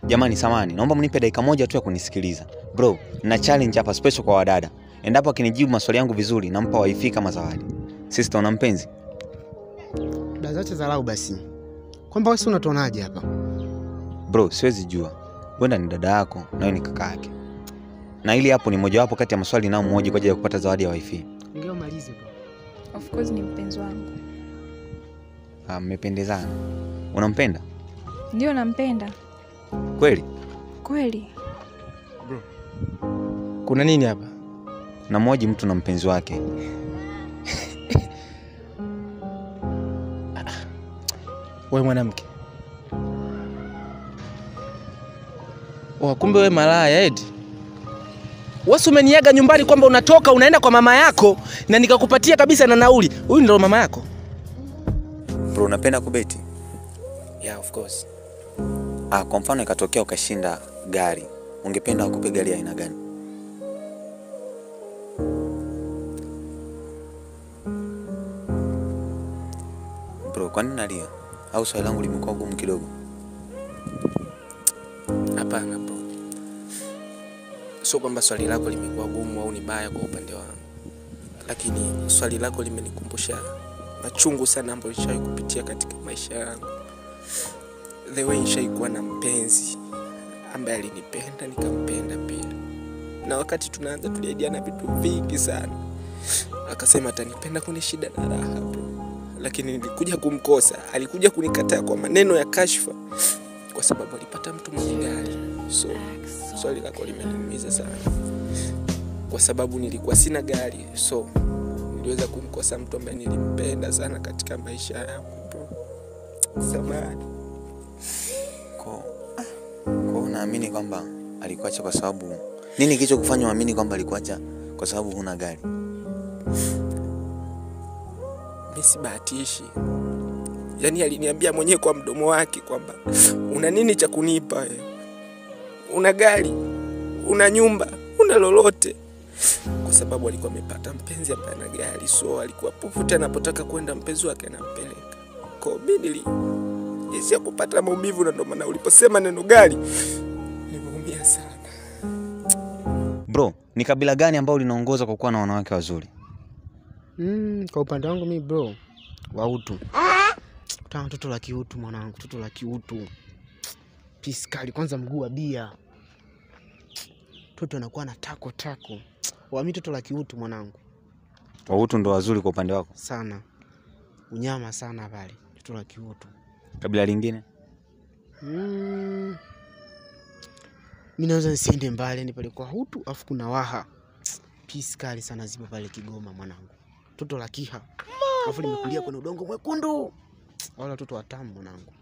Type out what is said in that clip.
Jamani samani, naomba mnipe dakika moja tu ya kunisikiliza. Bro, nina challenge hapa special kwa wadada. Endapo akinijibu maswali yangu vizuri nampa wifi kama zawadi. Sister una mpenzi? Dazache dharau basi. Kwamba wewe unatuonaje hapa? Bro, siwezi jua. Wenda ni dada yako na wewe ni kaka yake. Na ili hapo ni mojawapo kati ya maswali nao mmoja kwa ajili ya kupata zawadi ya wifi. Ongea malize bro. Of course ni mpenzi wangu. Mmependezana. Unampenda? Ndio nampenda. Kweli? Kweli. Bro. Kuna nini hapa? Na mmoja mtu na mpenzi wake. Wewe mwanamke. Kumbe wewe malaya eti. Wewe umeniaga nyumbani kwamba unatoka unaenda kwa mama yako na nikakupatia kabisa na nauli. Huyu ndio mama yako? Bro, unapenda kubeti? Yeah, of course. Kwa mfano ikatokea ukashinda gari. Ungependa akupe gari ya aina gani? Bro, kwa nini unalia? Au swali langu limekuwa gumu kidogo? Hapana bro. Sio kwamba swali lako limekuwa gumu au ni baya kwa upande wangu. Lakini swali lako limenikumbusha machungu sana ambayo nishawahi kupitia katika maisha yangu. The way nishaikuwa na mpenzi ambaye alinipenda nikampenda pia. Na wakati tunaanza tuliahidiana vitu vingi sana. Akasema atanipenda kwenye shida na raha bro. Lakini nilikuja kumkosa, alikuja kunikataa kwa maneno ya kashfa kwa sababu alipata mtu mwenye gari. So swali lako limeniumiza sana. Kwa sababu nilikuwa sina gari, so niliweza kumkosa mtu ambaye nilimpenda sana katika maisha yangu bro. Samahani. Kwa naamini kwamba alikuacha kwa sababu nini kicho kufanya uamini kwamba alikuacha kwa sababu huna gari? Mimi sibahatishi. Yaani aliniambia mwenyewe kwa mdomo wake kwamba una nini cha kunipa wewe? Una gari, una nyumba, una lolote. Kwa sababu alikuwa amepata mpenzi ambaye ana gari, so alikuwa popote anapotaka kwenda mpenzi wake anampeleka. Kwa mimi nilisikia kupata maumivu, na ndio maana uliposema neno gari nimeumia sana. Bro, ni kabila gani ambao linaongoza kwa kuwa na wanawake wazuri? Kwa upande wangu mimi bro, Wahutu. Kutana mtoto la kiutu mwanangu, mtoto la kiutu. Piskali kwanza mguu wa bia. Mtoto anakuwa na tako. Wa mimi mtoto la kiutu mwanangu. Wahutu ndo wazuri kwa upande wako? Sana. Unyama sana pale, mtoto la kiutu. Kabila lingine? Mimi naweza nisiende mbali, ni pale kwa Hutu afu kuna Waha. Piskali sana zipo pale Kigoma mwanangu. Mtoto la Kiha. Afu limekulia kwenye udongo mwekundu. Wala watoto watamu mwanangu.